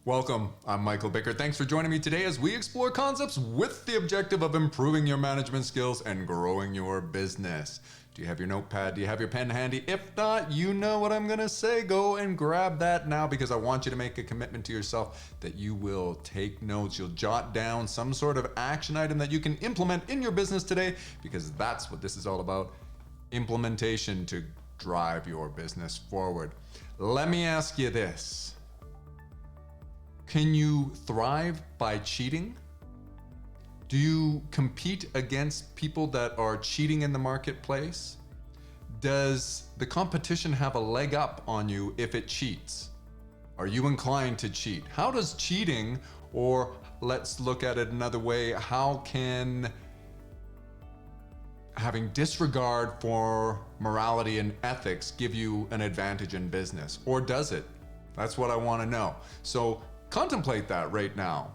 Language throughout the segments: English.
Welcome, I'm Michael Bickert. Thanks for joining me today as we explore concepts with the objective of improving your management skills and growing your business. Do you have your notepad? Do you have your pen handy? If not, you know what I'm gonna say. Go and grab that now because I want you to make a commitment to yourself that you will take notes. You'll jot down some sort of action item that you can implement in your business today because that's what this is all about. Implementation to drive your business forward. Let me ask you this. Can you thrive by cheating? Do you compete against people that are cheating in the marketplace? Does the competition have a leg up on you if it cheats? Are you inclined to cheat? How does cheating, or let's look at it another way, how can having disregard for morality and ethics give you an advantage in business? Or does it? That's what I want to know. So contemplate that right now.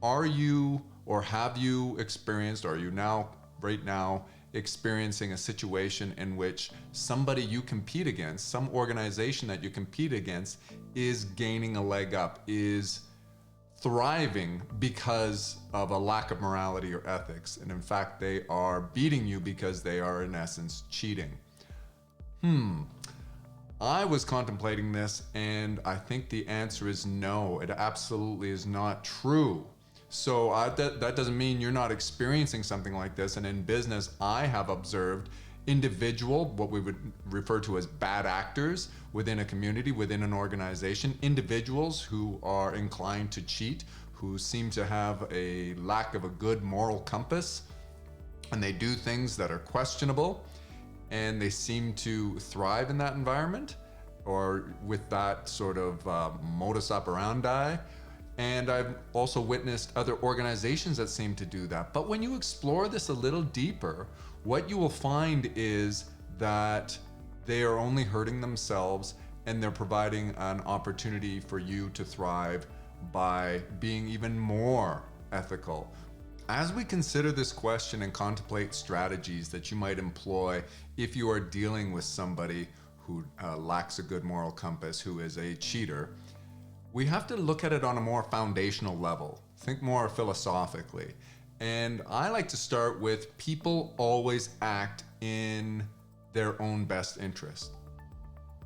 Are you, or have you experienced, or are you now, right now, experiencing a situation in which somebody you compete against, some organization that you compete against, is gaining a leg up, is thriving because of a lack of morality or ethics, and in fact they are beating you because they are in essence cheating? I was contemplating this and I think the answer is no, it absolutely is not true. So that doesn't mean you're not experiencing something like this. And in business, I have observed what we would refer to as bad actors within a community, within an organization, individuals who are inclined to cheat, who seem to have a lack of a good moral compass, and they do things that are questionable, and they seem to thrive in that environment or with that sort of modus operandi. And I've also witnessed other organizations that seem to do that. But when you explore this a little deeper, what you will find is that they are only hurting themselves, and they're providing an opportunity for you to thrive by being even more ethical. As we consider this question and contemplate strategies that you might employ if you are dealing with somebody who lacks a good moral compass, who is a cheater, we have to look at it on a more foundational level, think more philosophically. And I like to start with people always act in their own best interest.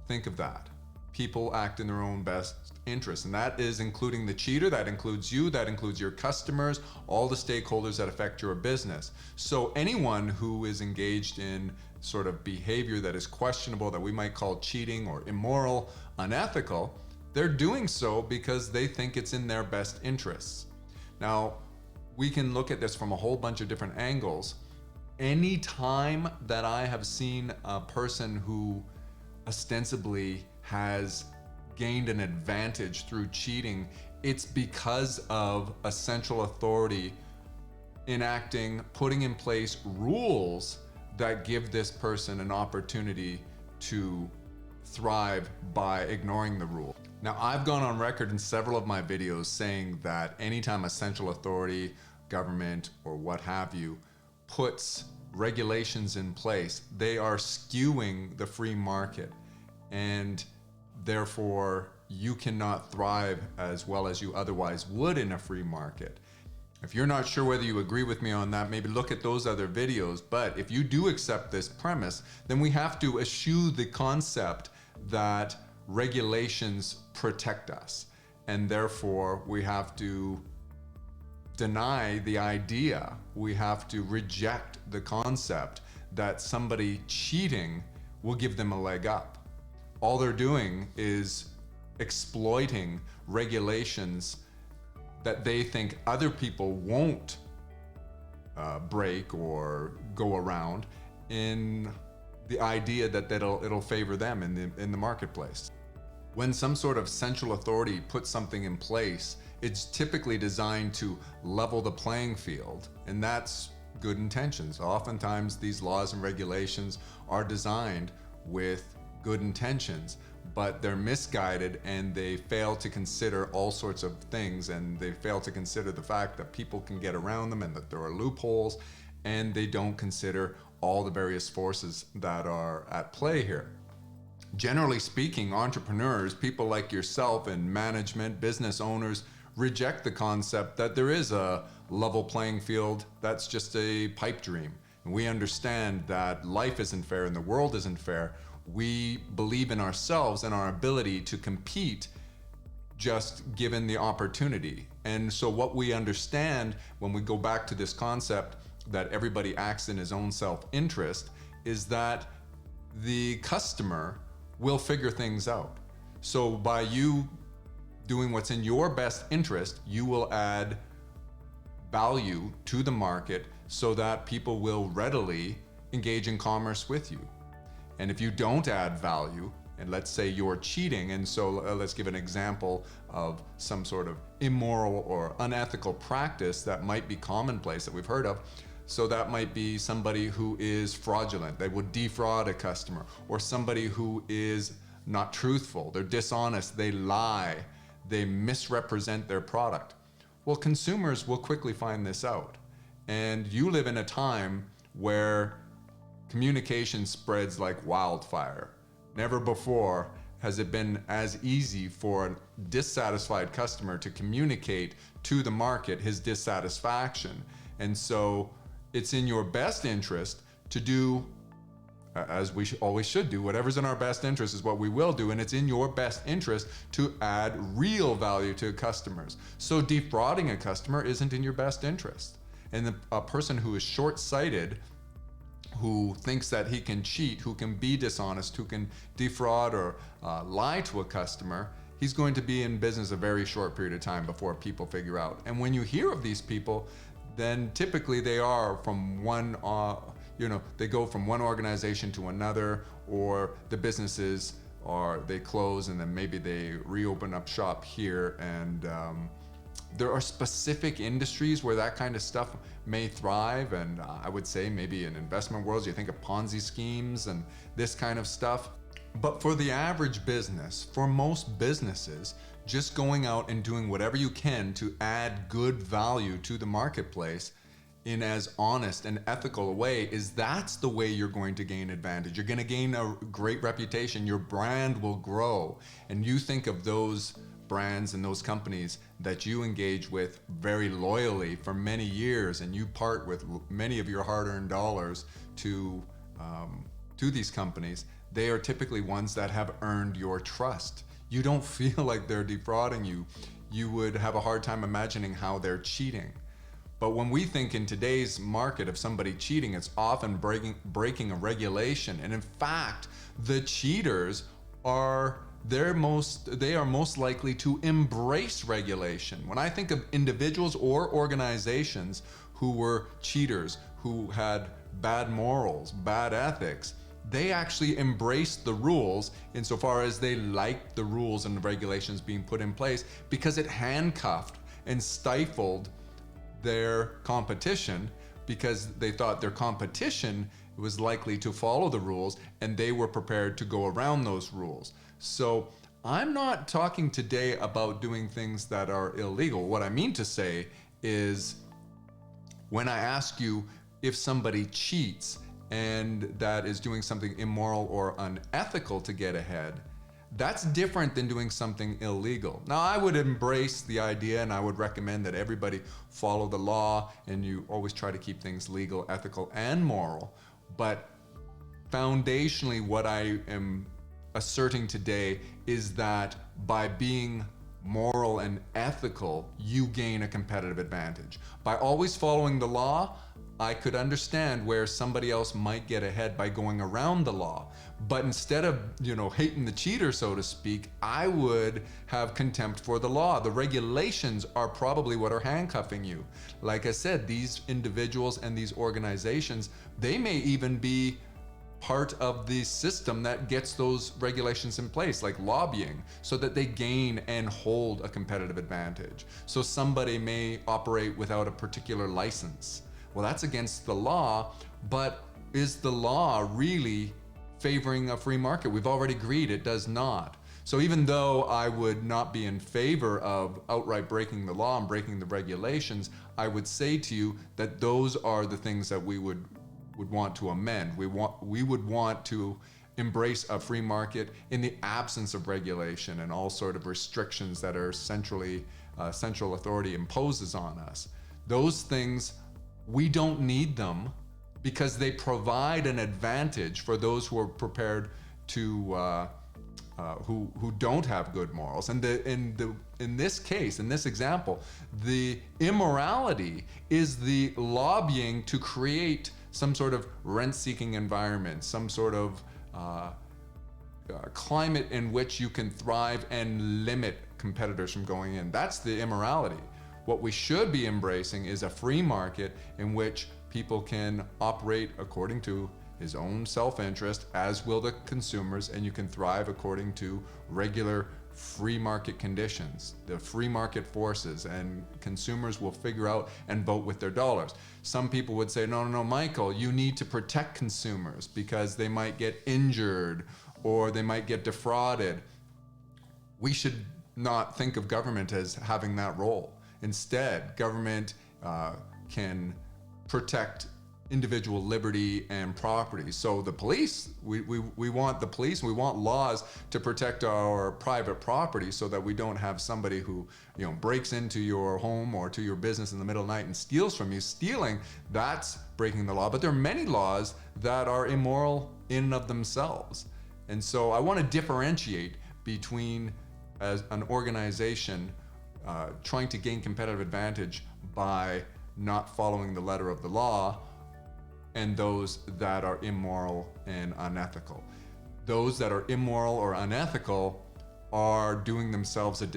Think of that. People act in their own best interest, and that is including the cheater, that includes you, that includes your customers, all the stakeholders that affect your business. So anyone who is engaged in sort of behavior that is questionable, that we might call cheating or immoral, unethical, they're doing so because they think it's in their best interests. Now, we can look at this from a whole bunch of different angles. Any time that I have seen a person who ostensibly has gained an advantage through cheating, it's because of a central authority enacting, putting in place rules that give this person an opportunity to thrive by ignoring the rule. Now, I've gone on record in several of my videos saying that anytime a central authority, government, or what have you, puts regulations in place, they are skewing the free market, and therefore you cannot thrive as well as you otherwise would in a free market. If you're not sure whether you agree with me on that, maybe look at those other videos. But if you do accept this premise, then we have to eschew the concept that regulations protect us, and therefore we have to deny the idea, we have to reject the concept that somebody cheating will give them a leg up. All they're doing is exploiting regulations that they think other people won't break or go around, in the idea that it'll favor them in the marketplace. When some sort of central authority puts something in place, it's typically designed to level the playing field, and that's good intentions. Oftentimes these laws and regulations are designed with good intentions, but they're misguided and they fail to consider all sorts of things, and they fail to consider the fact that people can get around them and that there are loopholes, and they don't consider all the various forces that are at play here. Generally speaking, entrepreneurs, people like yourself and management, business owners, reject the concept that there is a level playing field. That's just a pipe dream. And we understand that life isn't fair and the world isn't fair. We believe in ourselves and our ability to compete just given the opportunity. And so what we understand when we go back to this concept that everybody acts in his own self-interest is that the customer will figure things out. So by you doing what's in your best interest, you will add value to the market so that people will readily engage in commerce with you. And if you don't add value, and let's say you're cheating, and so let's give an example of some sort of immoral or unethical practice that might be commonplace that we've heard of. So that might be somebody who is fraudulent, they would defraud a customer, or somebody who is not truthful, they're dishonest, they lie, they misrepresent their product. Well, consumers will quickly find this out. And you live in a time where communication spreads like wildfire. Never before has it been as easy for a dissatisfied customer to communicate to the market his dissatisfaction. And so it's in your best interest to do, as we always should do, whatever's in our best interest is what we will do, and it's in your best interest to add real value to customers. So defrauding a customer isn't in your best interest. And a person who is short-sighted, who thinks that he can cheat, who can be dishonest, who can defraud or lie to a customer, he's going to be in business a very short period of time before people figure out. And when you hear of these people, then typically they are from one, they go from one organization to another, or the businesses are, they close and then maybe they reopen up shop here. And there are specific industries where that kind of stuff may thrive. And I would say maybe in investment worlds, you think of Ponzi schemes and this kind of stuff. But for the average business, for most businesses, just going out and doing whatever you can to add good value to the marketplace in as honest and ethical a way that's the way you're going to gain advantage. You're going to gain a great reputation. Your brand will grow. And you think of those brands and those companies that you engage with very loyally for many years, and you part with many of your hard-earned dollars to these companies. They are typically ones that have earned your trust. You don't feel like they're defrauding you. You would have a hard time imagining how they're cheating. But when we think in today's market of somebody cheating, it's often breaking a regulation. And in fact, the cheaters are most likely to embrace regulation. When I think of individuals or organizations who were cheaters, who had bad morals, bad ethics, they actually embraced the rules insofar as they liked the rules and the regulations being put in place, because it handcuffed and stifled their competition, because they thought their competition was likely to follow the rules and they were prepared to go around those rules. So I'm not talking today about doing things that are illegal. What I mean to say is, when I ask you if somebody cheats and that is doing something immoral or unethical to get ahead, that's different than doing something illegal. Now, I would embrace the idea and I would recommend that everybody follow the law, and you always try to keep things legal, ethical, and moral. But foundationally, what I am asserting today is that by being moral and ethical, you gain a competitive advantage. By always following the law, I could understand where somebody else might get ahead by going around the law. But instead of, hating the cheater, so to speak, I would have contempt for the law. The regulations are probably what are handcuffing you. Like I said, these individuals and these organizations, they may even be part of the system that gets those regulations in place, like lobbying, so that they gain and hold a competitive advantage. So somebody may operate without a particular license. Well, that's against the law, but is the law really favoring a free market? We've already agreed it does not. So even though I would not be in favor of outright breaking the law and breaking the regulations, I would say to you that those are the things that we would want to amend. We would want to embrace a free market in the absence of regulation and all sort of restrictions that are central authority imposes on us. Those things, we don't need them because they provide an advantage for those who are prepared to who don't have good morals. And in this case, in this example, the immorality is the lobbying to create some sort of rent-seeking environment, some sort of climate in which you can thrive and limit competitors from going in. That's the immorality. What we should be embracing is a free market in which people can operate according to his own self-interest, as will the consumers, and you can thrive according to regular free market conditions, the free market forces, and consumers will figure out and vote with their dollars. Some people would say, no, Michael, you need to protect consumers because they might get injured or they might get defrauded. We should not think of government as having that role. Instead, government can protect individual liberty and property. So the police, we want the police, we want laws to protect our private property so that we don't have somebody who, breaks into your home or to your business in the middle of the night and steals from you. Stealing, that's breaking the law. But there are many laws that are immoral in and of themselves. And so I want to differentiate between as an organization trying to gain competitive advantage by not following the letter of the law and those that are immoral and unethical. Those that are immoral or unethical are doing themselves a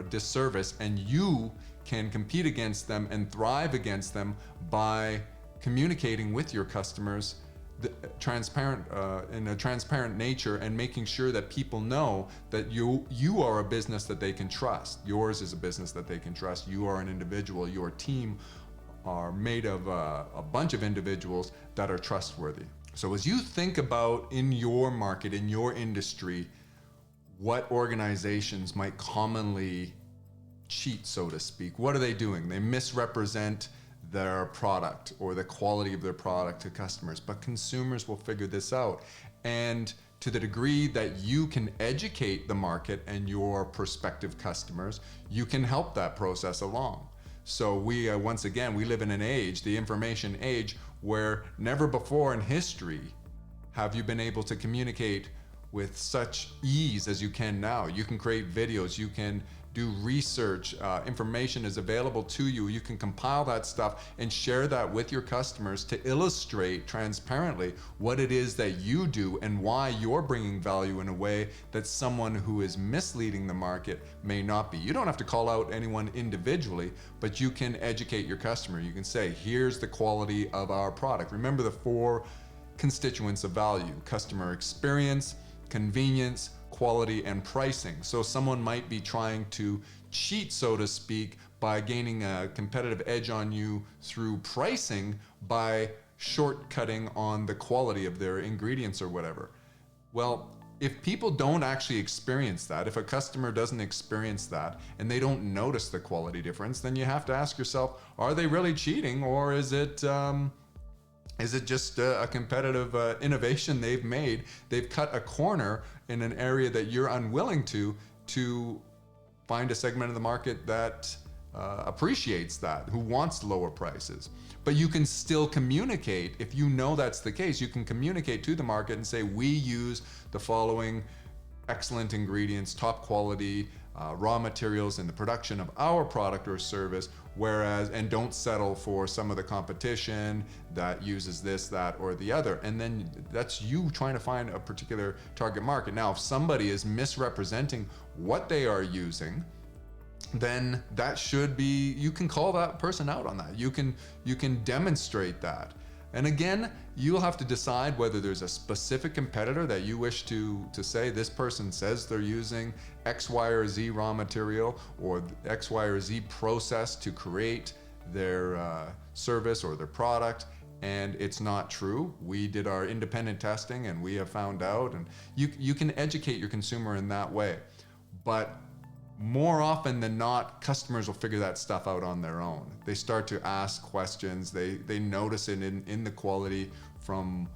disservice, and you can compete against them and thrive against them by communicating with your customers in a transparent nature and making sure that people know that you are a business that they can trust. Yours is a business that they can trust. You are an individual. Your team are made of a bunch of individuals that are trustworthy. So as you think about in your market, in your industry, what organizations might commonly cheat, so to speak, what are they doing? They misrepresent their product or the quality of their product to customers, but consumers will figure this out. And to the degree that you can educate the market and your prospective customers, you can help that process along. So we, once again, we live in an age, the information age, where never before in history have you been able to communicate with such ease as you can now. You can create videos, you can do research, information is available to you. You can compile that stuff and share that with your customers to illustrate transparently what it is that you do and why you're bringing value in a way that someone who is misleading the market may not be. You don't have to call out anyone individually, but you can educate your customer. You can say, here's the quality of our product. Remember the 4 constituents of value: customer experience, convenience, quality, and pricing. So someone might be trying to cheat, so to speak, by gaining a competitive edge on you through pricing by shortcutting on the quality of their ingredients or whatever. Well, if people don't actually experience that, if a customer doesn't experience that and they don't notice the quality difference, then you have to ask yourself, are they really cheating, or is it just a competitive innovation they've made? They've cut a corner in an area that you're unwilling to find a segment of the market that appreciates that, who wants lower prices. But you can still communicate. If you know that's the case, you can communicate to the market and say, we use the following excellent ingredients, top quality raw materials in the production of our product or service, and don't settle for some of the competition that uses this, that, or the other. And then that's you trying to find a particular target market. Now, if somebody is misrepresenting what they are using, then that should be, you can call that person out on that. You can demonstrate that. And again, you'll have to decide whether there's a specific competitor that you wish to say, this person says they're using X, Y, or Z raw material or X, Y, or Z process to create their service or their product, and it's not true. We did our independent testing and we have found out, and you can educate your consumer in that way. But more often than not, customers will figure that stuff out on their own. They start to ask questions. They notice it in the quality from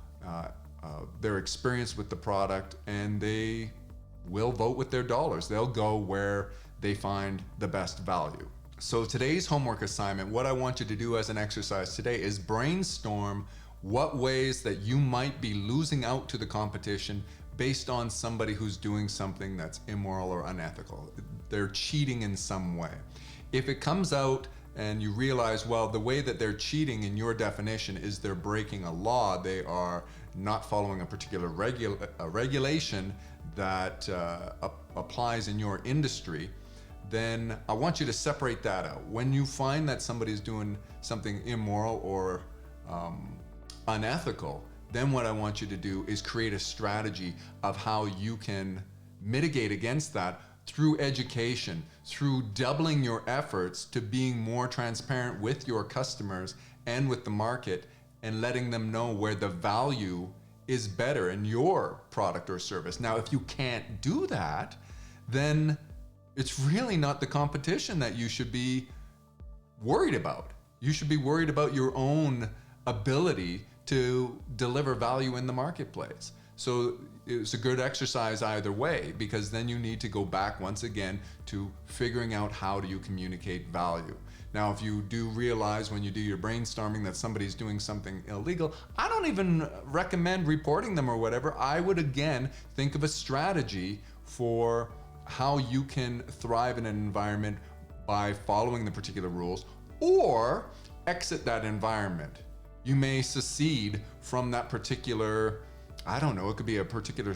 their experience with the product, and they will vote with their dollars. They'll go where they find the best value. So today's homework assignment, what I want you to do as an exercise today is brainstorm what ways that you might be losing out to the competition based on somebody who's doing something that's immoral or unethical. They're cheating in some way. If it comes out and you realize, well, the way that they're cheating in your definition is they're breaking a law, they are not following a particular regulation that applies in your industry, then I want you to separate that out. When you find that somebody's doing something immoral or unethical, then what I want you to do is create a strategy of how you can mitigate against that through education, through doubling your efforts to being more transparent with your customers and with the market, and letting them know where the value is better in your product or service. Now, if you can't do that, then it's really not the competition that you should be worried about. You should be worried about your own ability to deliver value in the marketplace. So it's a good exercise either way, because then you need to go back once again to figuring out how do you communicate value. Now, if you do realize when you do your brainstorming that somebody's doing something illegal, I don't even recommend reporting them or whatever. I would again think of a strategy for how you can thrive in an environment by following the particular rules, or exit that environment. You may secede from that particular, I don't know, it could be a particular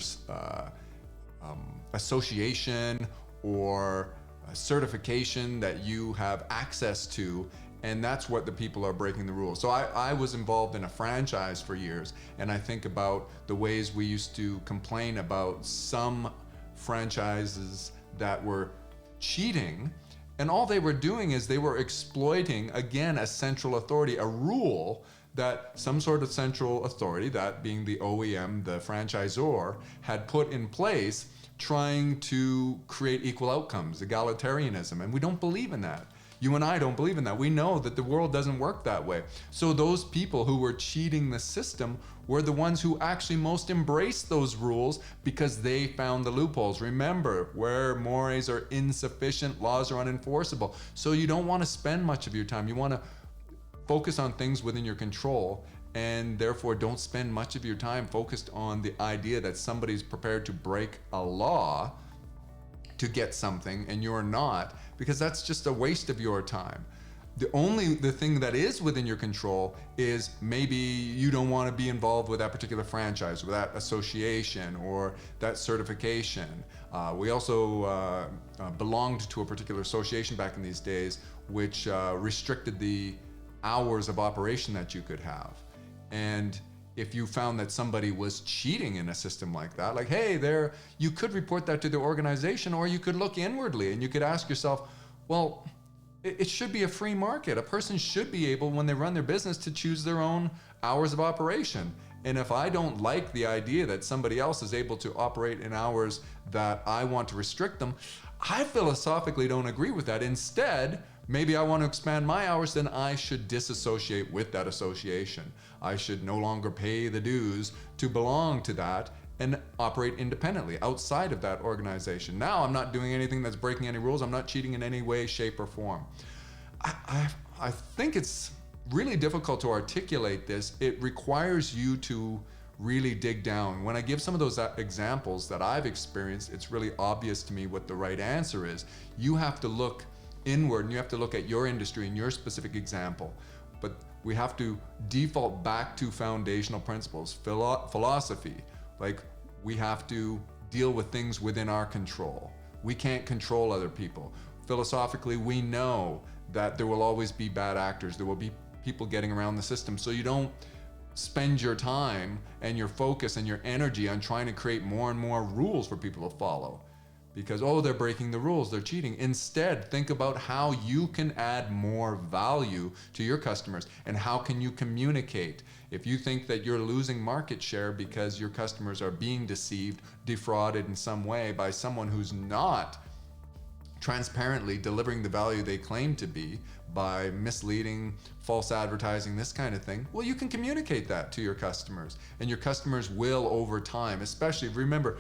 association or a certification that you have access to, and that's what the people are breaking the rules. So I was involved in a franchise for years, and I think about the ways we used to complain about some franchises that were cheating, and all they were doing is they were exploiting, again, a central authority, a rule that some sort of central authority, that being the OEM, the franchisor, had put in place, trying to create equal outcomes, egalitarianism, and we don't believe in that. You and I don't believe in that. We know that the world doesn't work that way. So those people who were cheating the system were the ones who actually most embraced those rules because they found the loopholes. Remember, where mores are insufficient, laws are unenforceable. So you don't want to spend much of your time. You want to focus on things within your control, and therefore don't spend much of your time focused on the idea that somebody's prepared to break a law to get something and you're not, because that's just a waste of your time. The thing that is within your control is maybe you don't want to be involved with that particular franchise or that association or that certification. We also belonged to a particular association back in these days, which restricted the hours of operation that you could have. And if you found that somebody was cheating in a system like that, like, hey, you could report that to the organization, or you could look inwardly and you could ask yourself, well, it should be a free market. A person should be able, when they run their business, to choose their own hours of operation. And if I don't like the idea that somebody else is able to operate in hours that I want to restrict them, I philosophically don't agree with that. Instead, maybe I want to expand my hours, then I should disassociate with that association. I should no longer pay the dues to belong to that and operate independently outside of that organization. Now I'm not doing anything that's breaking any rules. I'm not cheating in any way, shape, or form. I think it's really difficult to articulate this. It requires you to really dig down. When I give some of those examples that I've experienced, it's really obvious to me what the right answer is. You have to look inward and you have to look at your industry and your specific example. But we have to default back to foundational principles, philosophy. Like, we have to deal with things within our control. We can't control other people. Philosophically, we know that there will always be bad actors. There will be people getting around the system. So you don't spend your time and your focus and your energy on trying to create more and more rules for people to follow. Because, oh, they're breaking the rules, they're cheating. Instead, think about how you can add more value to your customers and how can you communicate. If you think that you're losing market share because your customers are being deceived, defrauded in some way by someone who's not transparently delivering the value they claim to be by misleading, false advertising, this kind of thing, well, you can communicate that to your customers, and your customers will over time, especially remember,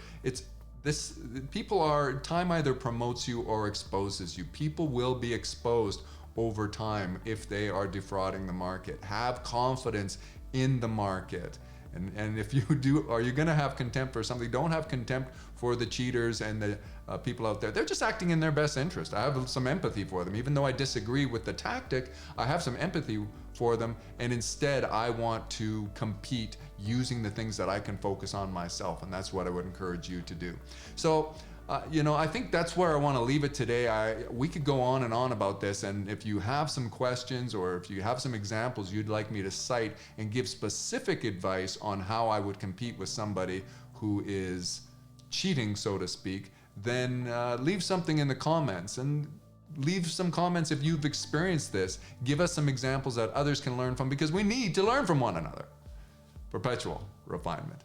time either promotes you or exposes you. People will be exposed over time if they are defrauding the market. Have confidence in the market. And if you do, are you going to have contempt for something? Don't have contempt for the cheaters and the people out there. They're just acting in their best interest. I have some empathy for them. Even though I disagree with the tactic, I have some empathy for them. And instead, I want to compete using the things that I can focus on myself. And that's what I would encourage you to do. So, I think that's where I want to leave it today. We could go on and on about this, and if you have some questions or if you have some examples you'd like me to cite and give specific advice on how I would compete with somebody who is cheating, so to speak, then leave something in the comments, and leave some comments if you've experienced this. Give us some examples that others can learn from, because we need to learn from one another. Perpetual refinement.